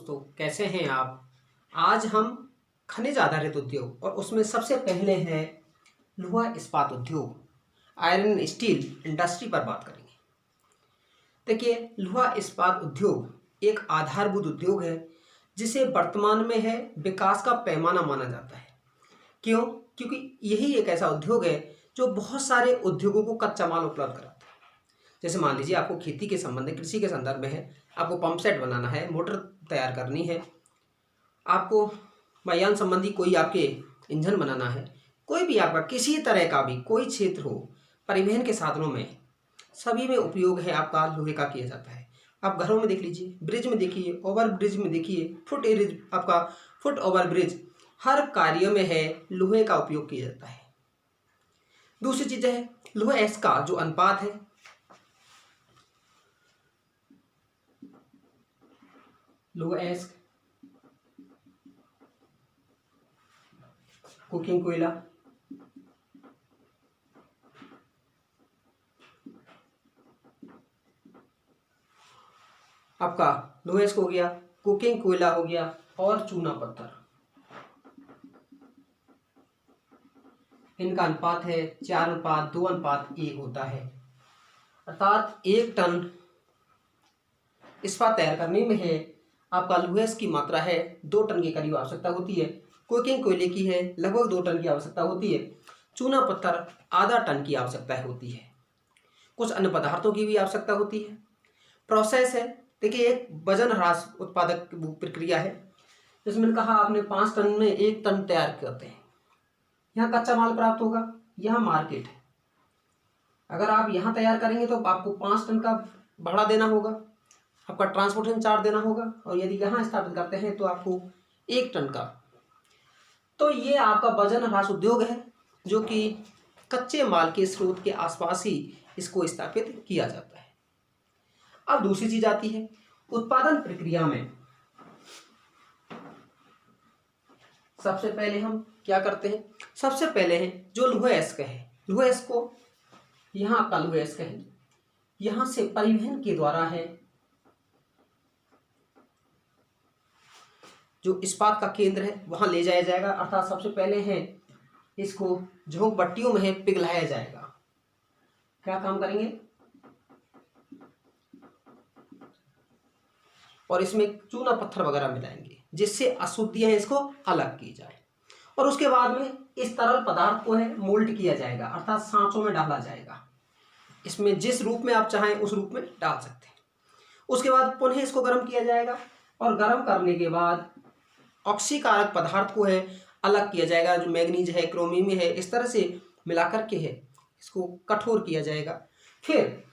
दोस्तों, कैसे हैं आप। आज हम खनिज आधारित उद्योग और उसमें सबसे पहले है लोहा इस्पात उद्योग, आयरन स्टील इंडस्ट्री पर बात करेंगे। देखिए, लोहा इस्पात उद्योग एक आधारभूत उद्योग है जिसे वर्तमान में है विकास का पैमाना माना जाता है। क्यों? क्योंकि यही एक ऐसा उद्योग है जो बहुत सारे उद्योगों को कच्चा माल उपलब्ध कराता है। जैसे मान लीजिए आपको खेती के संबंध में, कृषि के संदर्भ में है, आपको पंप सेट बनाना है, मोटर तैयार करनी है, आपको वायुयान संबंधी कोई आपके इंजन बनाना है, कोई भी आपका किसी तरह का भी कोई क्षेत्र हो, परिवहन के साधनों में सभी में उपयोग है आपका लोहे का किया जाता है। आप घरों में देख लीजिए, ब्रिज में देखिए, ओवर ब्रिज में देखिए, फुट ओवर ब्रिज, हर कार्य में है लोहे का उपयोग किया जाता है। दूसरी चीज है लोहा एस का जो अनुपात है, लोहा एस कुकिंग कोयला, आपका लोहा एस हो गया, कुकिंग कोयला हो गया और चूना पत्थर, इनका अनुपात है 4:2:1 होता है। अर्थात 1 टन इस्पात तैयार करने में है आपका लोहे की मात्रा है 2 टन के करीब आवश्यकता होती है। कुकिंग कोयले की है लगभग 2 टन की आवश्यकता होती है। चूना पत्थर आधा टन की आवश्यकता होती है। कुछ अन्य पदार्थों की भी आवश्यकता होती है। प्रोसेस है, देखिए, एक वजन ह्रास उत्पादक प्रक्रिया है जिसमें कहा आपने 5 टन में 1 टन तैयार करते हैं। यहाँ कच्चा माल प्राप्त होगा, यहाँ मार्केट है। अगर आप यहाँ तैयार करेंगे तो आपको 5 टन का भाड़ा देना होगा, आपका ट्रांसपोर्टेशन चार्ज देना होगा, और यदि यहाँ स्थापित करते हैं तो आपको 1 टन का। तो ये आपका वजन ह्रास उद्योग है जो कि कच्चे माल के स्रोत के आसपास ही इसको स्थापित किया जाता है। अब दूसरी चीज आती है उत्पादन प्रक्रिया में। सबसे पहले हम क्या करते हैं, सबसे पहले है जो लोहा एस्क है, लोहा एस्क को यहाँ आपका लोहा एस्क है, यहाँ से परिवहन के द्वारा है जो इस्पात का केंद्र है वहां ले जाया जाएगा। अर्थात सबसे पहले है इसको झोंक भट्टियों में है पिघलाया जाएगा। क्या काम करेंगे, और इसमें चूना पत्थर वगैरह मिलाएंगे जिससे अशुद्धियां इसको अलग की जाए, और उसके बाद में इस तरल पदार्थ को है मोल्ड किया जाएगा, अर्थात सांचों में डाला जाएगा। इसमें जिस रूप में आप चाहें उस रूप में डाल सकते हैं। उसके बाद पुनः इसको गर्म किया जाएगा, और गर्म करने के बाद ऑक्सीकारक पदार्थ को है अलग किया जाएगा, जो मैग्नीज है, क्रोमियम है, इस तरह से मिलाकर के है इसको कठोर किया जाएगा। फिर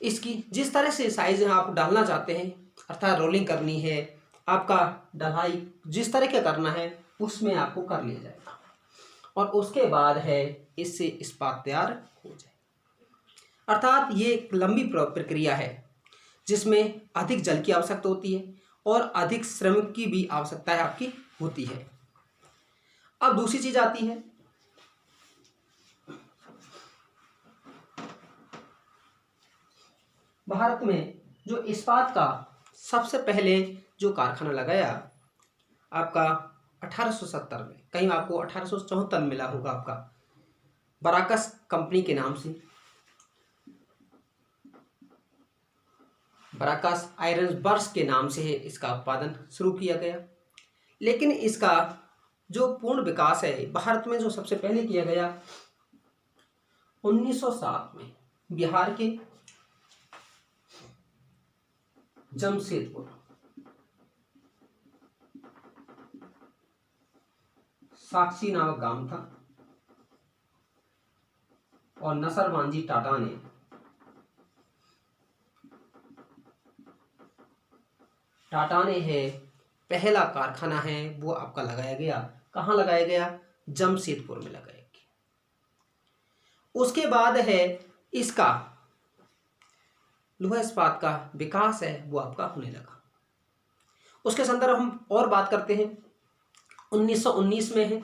इसकी जिस तरह से साइज आप डालना चाहते हैं, अर्थात रोलिंग करनी है, आपका ढलाई जिस तरह का करना है उसमें आपको कर लिया जाएगा, और उसके बाद है इससे इस्पात तैयार हो जाए। अर्थात ये एक लंबी प्रक्रिया है जिसमें अधिक जल की आवश्यकता होती है और अधिक श्रम की भी आवश्यकता आपकी होती है। अब दूसरी चीज आती है भारत में जो इस्पात का सबसे पहले जो कारखाना लगाया आपका 1870 में, कहीं आपको 1874 में मिला होगा, आपका बराकस कंपनी के नाम से, बराकस आयरन वर्क्स के नाम से इसका उत्पादन शुरू किया गया। लेकिन इसका जो पूर्ण विकास है भारत में जो सबसे पहले किया गया 1907 में बिहार के जमशेदपुर, साक्षी नामक गांव था, और नसरवांजी टाटा ने है पहला कारखाना है वो आपका लगाया गया। कहाँ लगाया गया? जमशेदपुर में लगाया गया। उसके बाद है इसका लोहा इस्पात का विकास है वो आपका होने लगा। उसके संदर्भ हम और बात करते हैं। 1919 में है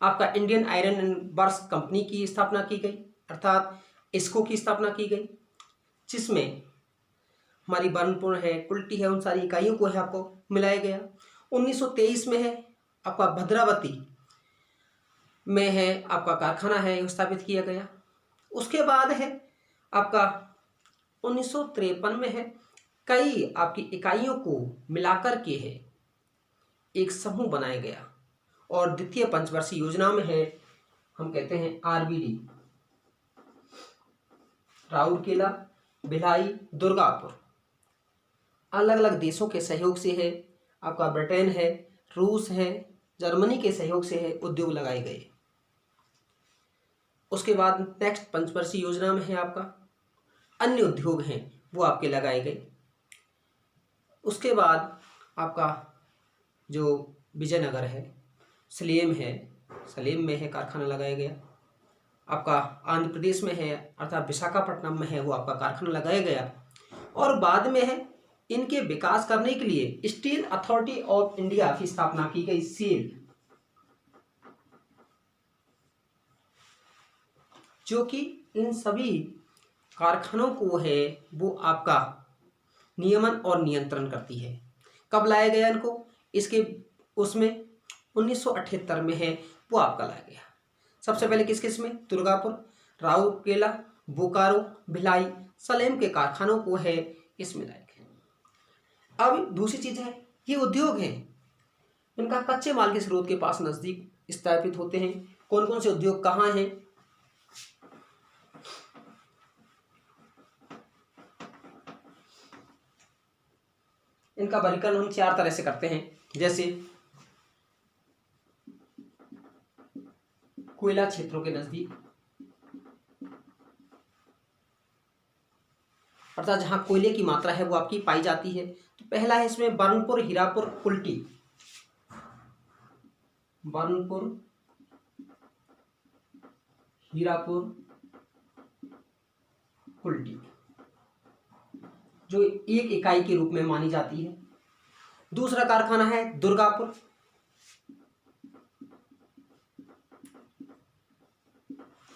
आपका Indian iron and works company की स्थापना की गई, अर्थात इसको की स्थापना की गई, जिसमें हमारी बर्नपुर है, कुल्टी है, उन सारी इकाइयों को है आपको मिलाया गया। 1923 में है आपका भद्रावती में है आपका कारखाना है स्थापित किया गया। उसके बाद है आपका 1953 में है कई आपकी इकाइयों को मिलाकर के है एक समूह बनाया गया, और द्वितीय पंचवर्षीय योजना में है हम कहते हैं आरबीडी, राउरकेला, भिलाई, दुर्गापुर, अलग अलग देशों के सहयोग से है आपका ब्रिटेन है, रूस है, जर्मनी के सहयोग से है उद्योग लगाए गए। उसके बाद नेक्स्ट पंचवर्षीय योजना में है आपका अन्य उद्योग हैं वो आपके लगाए गए। उसके बाद आपका जो विजयनगर है, सलेम में है कारखाना लगाया गया। आपका आंध्र प्रदेश में है अर्थात विशाखापट्टनम में है वो आपका कारखाना लगाया गया। और बाद में है इनके विकास करने के लिए स्टील अथॉरिटी ऑफ इंडिया की स्थापना की गई, सील, जो कि इन सभी कारखानों को है वो आपका नियमन और नियंत्रण करती है। कब लाया गया इनको? इसके उसमें 1978 में है वो आपका लाया गया। सबसे पहले किस किस में? दुर्गापुर, राउरकेला, बोकारो, भिलाई, सलेम के कारखानों को है इसमें लाया गया। अब दूसरी चीज है ये उद्योग हैं, इनका कच्चे माल के स्रोत के पास नजदीक स्थापित होते हैं। कौन कौन से उद्योग कहाँ हैं? इनका वर्गीकरण हम 4 तरह से करते हैं, जैसे कोयला क्षेत्रों के नजदीक, अर्थात जहां कोयले की मात्रा है वो आपकी पाई जाती है। तो पहला है इसमें बर्नपुर, हीरापुर, कुल्टी, बर्नपुर, हीरापुर, कुल्टी, जो एक इकाई के रूप में मानी जाती है। दूसरा कारखाना है दुर्गापुर,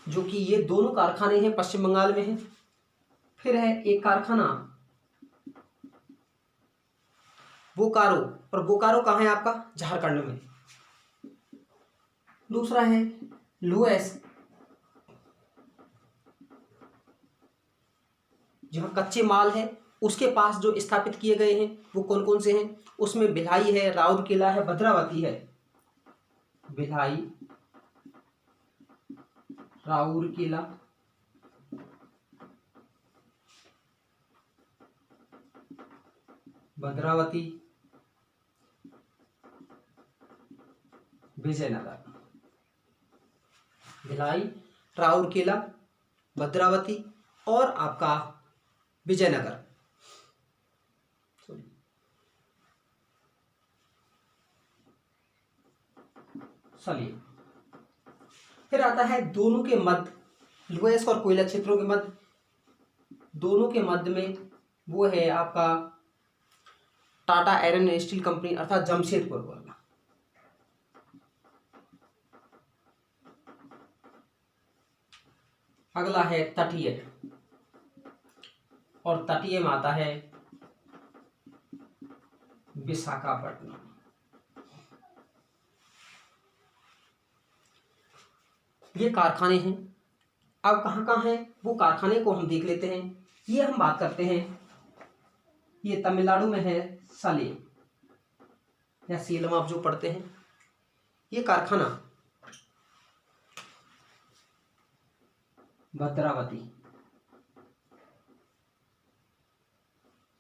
जो कि ये दोनों कारखाने हैं पश्चिम बंगाल में हैं। फिर है एक कारखाना बोकारो, और बोकारो कहाँ है आपका? झारखंड में। दूसरा है लुएस, जहाँ कच्चे माल है उसके पास जो स्थापित किए गए हैं वो कौन कौन से हैं? उसमें भिलाई है, राउरकेला है, भद्रावती है। भिलाई, राउरकेला, भद्रावती, विजयनगर। भिलाई, राउरकेला, भद्रावती और आपका विजयनगर। चलिए, फिर आता है दोनों के मध्य, लुएस और कोयला क्षेत्रों के मध्य, दोनों के मध्य में वो है आपका Tata iron and steel company अर्थात जमशेदपुर वाला। अगला है तटीय, और तटीय में आता है विशाखापट्टनम। ये कारखाने हैं। अब कहाँ कहाँ हैं वो कारखाने को हम देख लेते हैं। ये हम बात करते हैं, ये तमिलनाडु में है सलेम या सेलम आप जो पढ़ते हैं। ये कारखाना भद्रावती,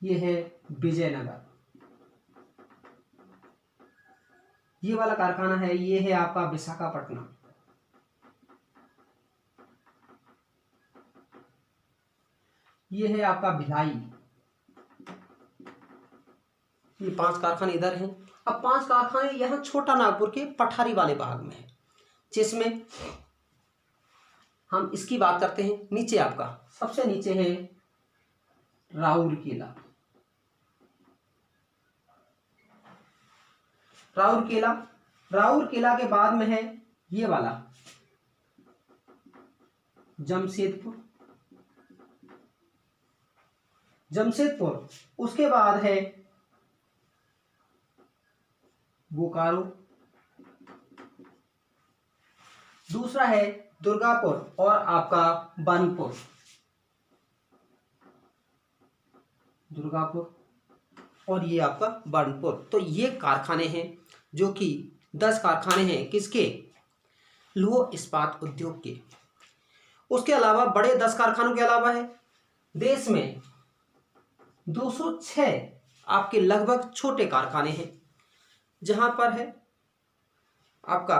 ये है विजयनगर। ये वाला कारखाना है ये है आपका विशाखापट्टनम। ये है आपका भिलाई। ये 5 कारखाने इधर हैं। अब 5 कारखाने यहाँ छोटा नागपुर के पठारी वाले भाग में है, जिसमें हम इसकी बात करते हैं। नीचे आपका सबसे नीचे है राउरकेला। राउरकेला, राउरकेला के बाद में है ये वाला जमशेदपुर। जमशेदपुर, उसके बाद है बोकारो, दूसरा है दुर्गापुर और आपका बानीपुर, दुर्गापुर और ये आपका बानीपुर। तो ये कारखाने हैं जो कि 10 कारखाने हैं किसके, लौह इस्पात उद्योग के। उसके अलावा बड़े 10 कारखानों के अलावा है देश में 206 आपके लगभग छोटे कारखाने हैं, जहां पर है आपका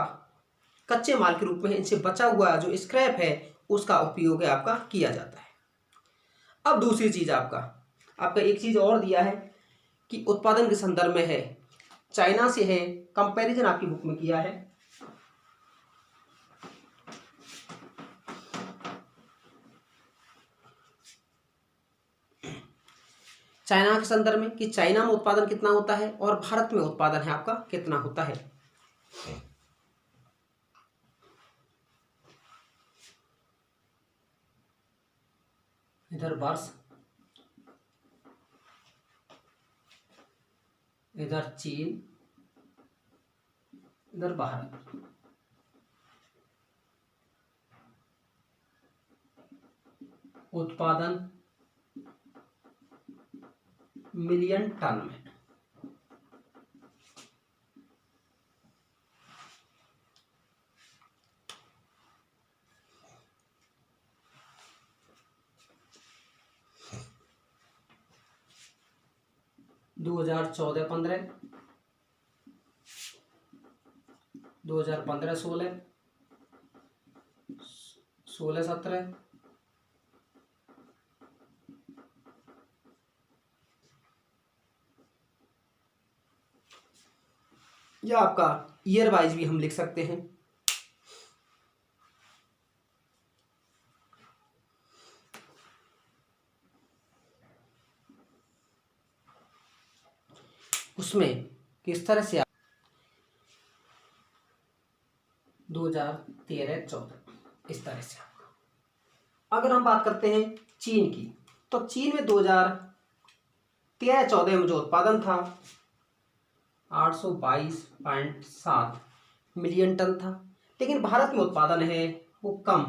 कच्चे माल के रूप में इनसे बचा हुआ जो स्क्रैप है उसका उपयोग है आपका किया जाता है। अब दूसरी चीज आपका एक चीज और दिया है कि उत्पादन के संदर्भ में है, चाइना से है, कंपैरिजन आपकी बुक में किया है। चाइना के संदर्भ में कि चाइना में उत्पादन कितना होता है और भारत में उत्पादन है आपका कितना होता है। इधर वर्ष, इधर चीन, इधर भारत। उत्पादन मिलियन टन में। दो 2014-15, 2015-16, 16-17, या आपका ईयर वाइज भी हम लिख सकते हैं। उसमें किस तरह से 2013-14 इस तरह से आपका। अगर हम बात करते हैं चीन की, तो चीन में 2013-14 में जो उत्पादन था 822.7 मिलियन टन था, लेकिन भारत में उत्पादन है वो कम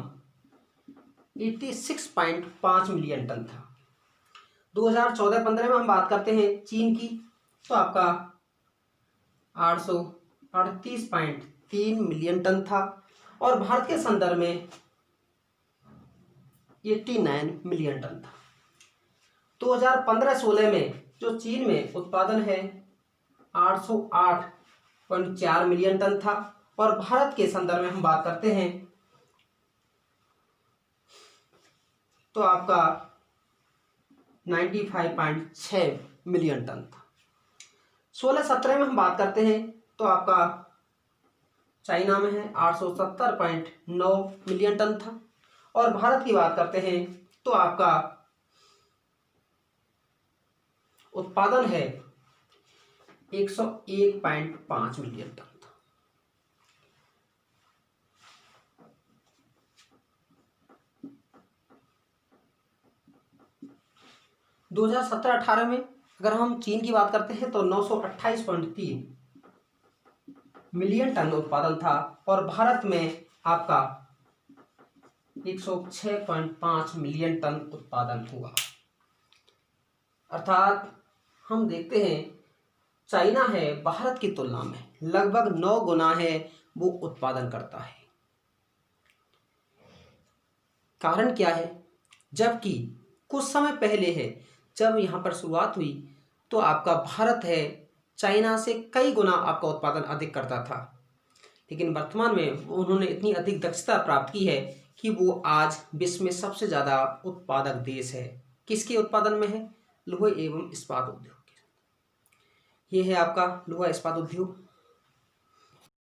86.5 मिलियन टन था। 2014-15 में हम बात करते हैं चीन की, तो आपका 838.3 मिलियन टन था और भारत के संदर्भ में 89 मिलियन टन था। 2015-16 में जो चीन में उत्पादन है 808.4 मिलियन टन था और भारत के संदर्भ में हम बात करते हैं तो आपका 95.6 मिलियन टन था। 16-17 में हम बात करते हैं तो आपका चाइना में है 870.9 मिलियन टन था और भारत की बात करते हैं तो आपका उत्पादन है 101.5 मिलियन टन था। दो 2017-18 में अगर हम चीन की बात करते हैं तो 928.3 मिलियन टन उत्पादन था और भारत में आपका 106.5 मिलियन टन उत्पादन हुआ। अर्थात हम देखते हैं चाइना है भारत की तुलना में लगभग 9 गुना है वो उत्पादन करता है। कारण क्या है, जबकि कुछ समय पहले है जब यहाँ पर शुरुआत हुई तो आपका भारत है चाइना से कई गुना आपका उत्पादन अधिक करता था, लेकिन वर्तमान में उन्होंने इतनी अधिक दक्षता प्राप्त की है कि वो आज विश्व में सबसे ज़्यादा उत्पादक देश है। किसके उत्पादन में है, लौह एवं इस्पात उद्योग। ये है आपका लौह इस्पात उद्योग।